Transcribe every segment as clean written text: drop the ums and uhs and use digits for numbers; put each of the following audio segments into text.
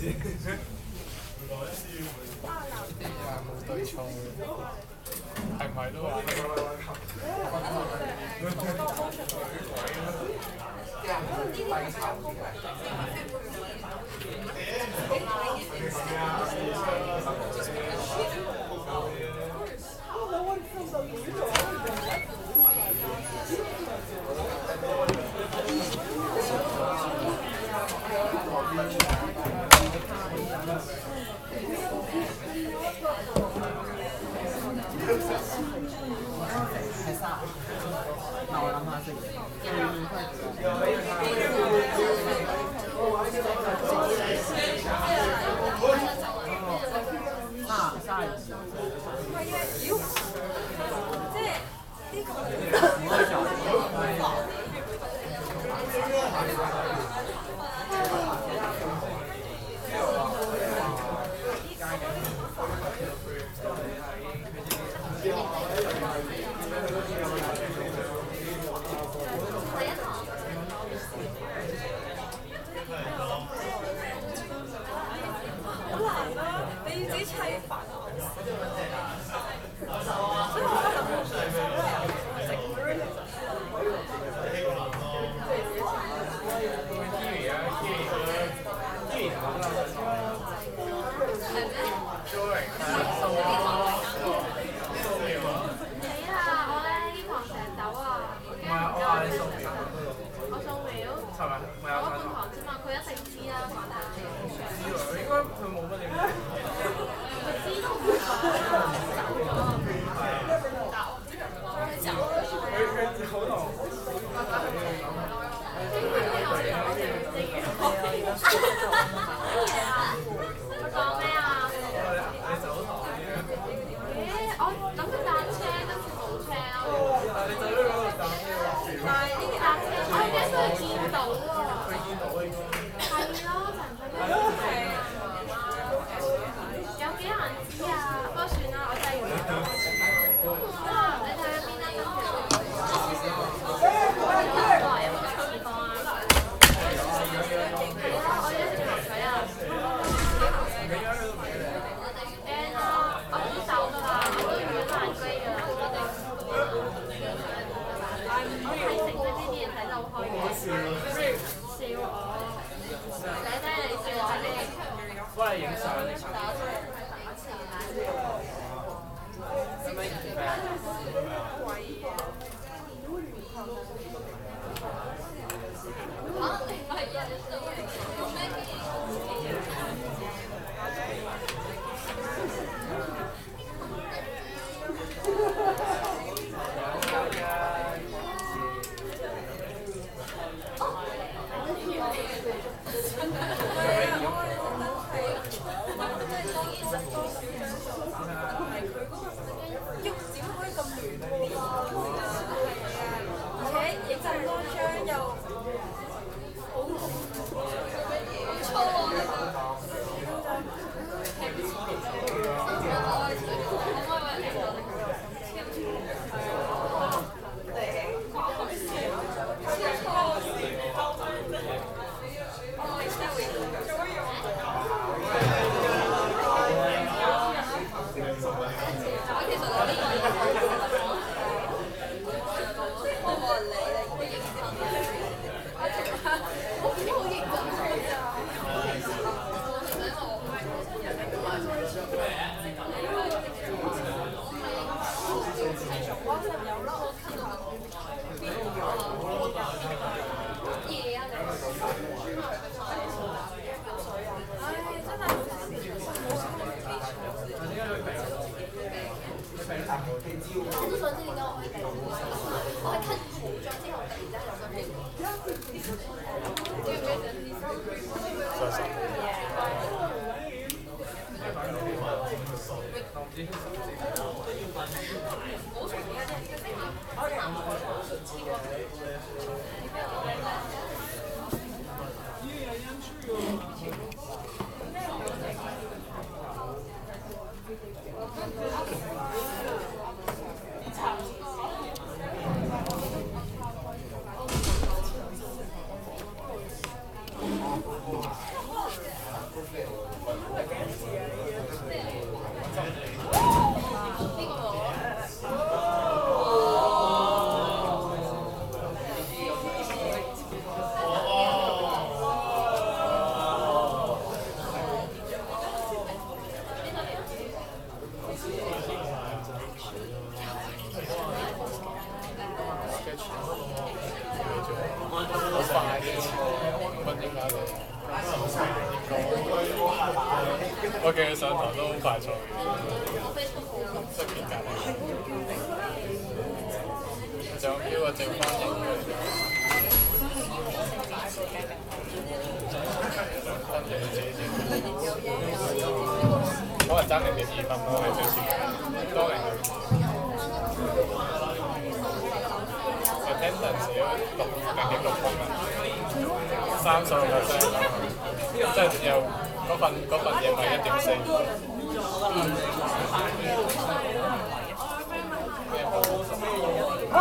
冇對錯，係唔係都話？那我諗下先。32。家嘅我記佢上堂都好快脆，即係變格。仲有呢個正方形嘅，分嘢自己整。可能爭0.2分咯，係最少。多零attendance 0.6分啊，30%，即係有嗰份嘢咪1.4。哇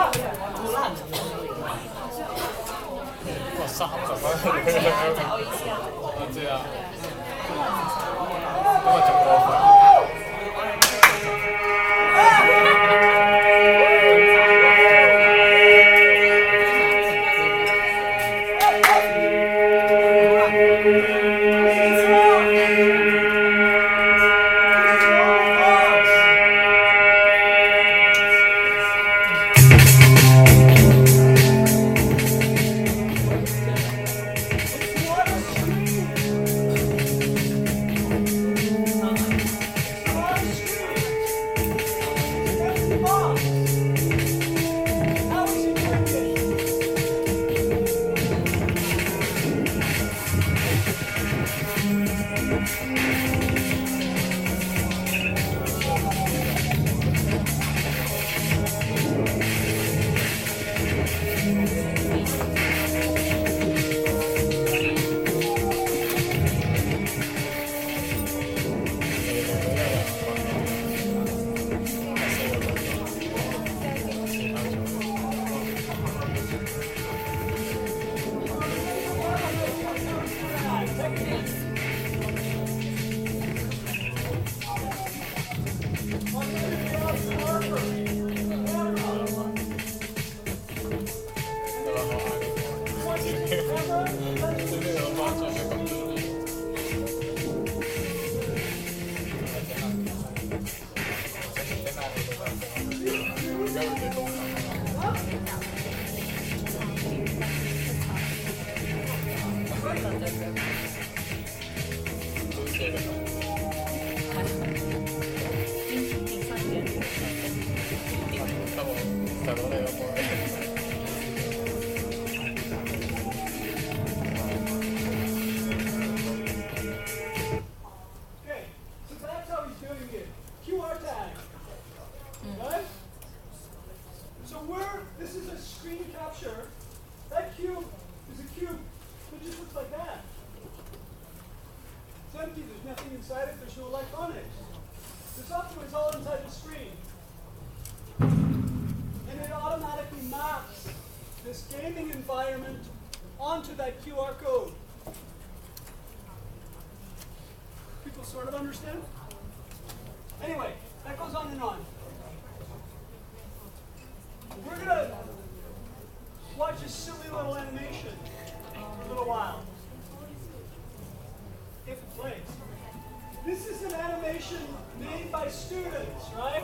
，30分我知啊，咁啊仲過分。Inside it, there's no electronics. The software is all inside the screen. And it automatically maps this gaming environment onto that QR code. People sort of understand? Anyway, that goes on and on. We're going to watch a silly little animation for a little while. If it plays. This is an animation made by students, right?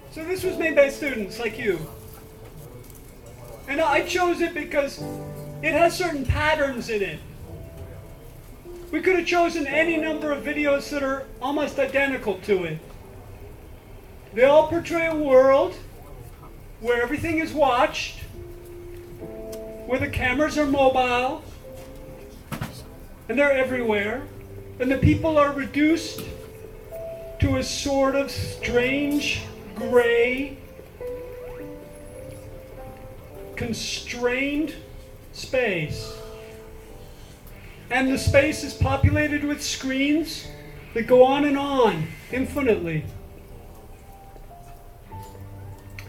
So this was made by students like you. And I chose it because it has certain patterns in it. We could have chosen any number of videos that are almost identical to it. They all portray a world where everything is watched, where the cameras are mobile, and they're everywhere, and the people are reduced to a sort of strange, gray, constrained space. And the space is populated with screens that go on and on, infinitely.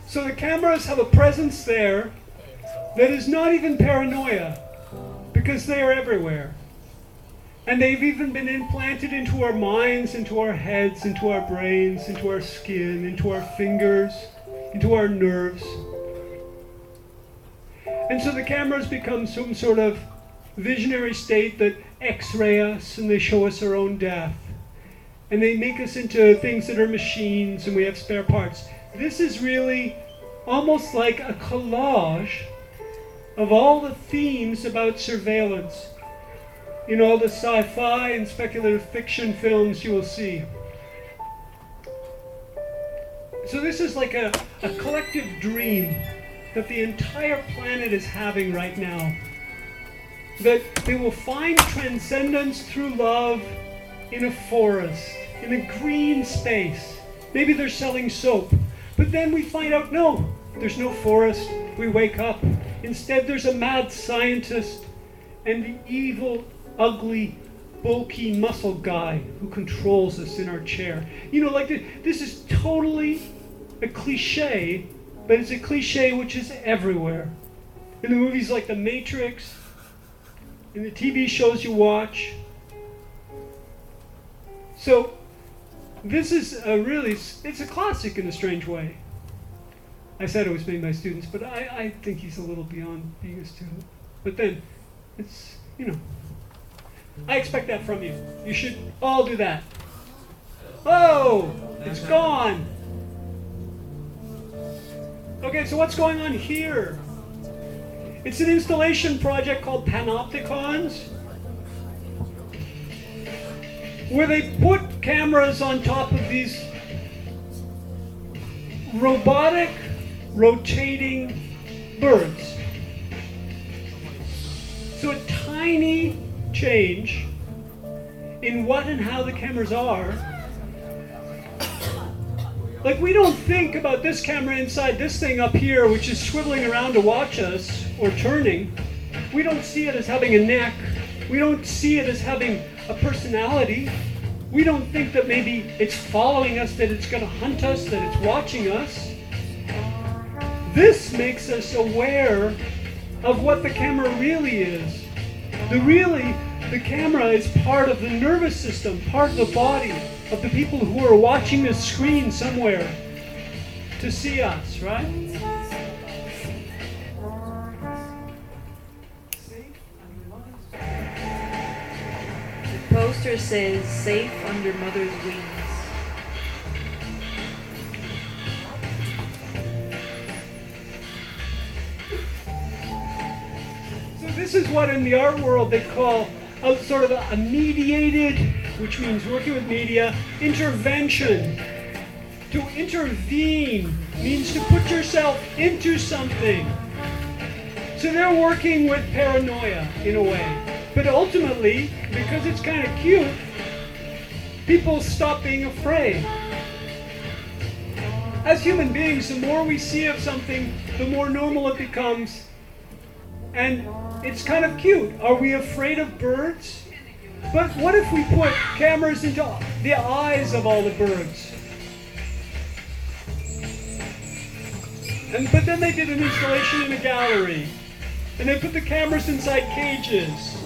So the cameras have a presence there that is not even paranoia, because they are everywhere. And they've even been implanted into our minds, into our heads, into our brains, into our skin, into our fingers, into our nerves. And so the cameras become some sort of visionary state that X-ray us and they show us our own death. and they make us into things that are machines and we have spare parts. This is really almost like a collage of all the themes about surveillance in all the sci-fi and speculative fiction films you will see. So this is like a collective dream that the entire planet is having right now. That they will find transcendence through love in a forest, in a green space. Maybe they're selling soap. But then we find out, no, there's no forest. We wake up. Instead, there's a mad scientist and the evil, ugly, bulky muscle guy who controls us in our chair. You know, like this is totally a cliche, but it's a cliche which is everywhere. In the movies like The Matrix, in the TV shows you watch. So, this is it's a classic in a strange way. I said it was made by students, but I think he's a little beyond being a student. But then, it's, you know, I expect that from you. You should all do that. Oh, it's gone. Okay, so what's going on here? It's an installation project called Panopticons, where they put cameras on top of these robotic, rotating birds. So a tiny change in what and how the cameras are. Like, we don't think about this camera inside this thing up here, which is swiveling around to watch us, or turning. We don't see it as having a neck. We don't see it as having a personality. We don't think that maybe it's following us, that it's going to hunt us, that it's watching us. This makes us aware of what the camera really is. The camera is part of the nervous system, part of the body of the people who are watching this screen somewhere to see us, right? The poster says, "Safe under mother's wings." So this is what in the art world they call a sort of a mediated, which means working with media, intervention. To intervene means to put yourself into something. So they're working with paranoia in a way. But ultimately, because it's kind of cute, people stop being afraid. As human beings, the more we see of something, the more normal it becomes. And it's kind of cute. Are we afraid of birds? But what if we put cameras into the eyes of all the birds? But then they did an installation in a gallery. And they put the cameras inside cages.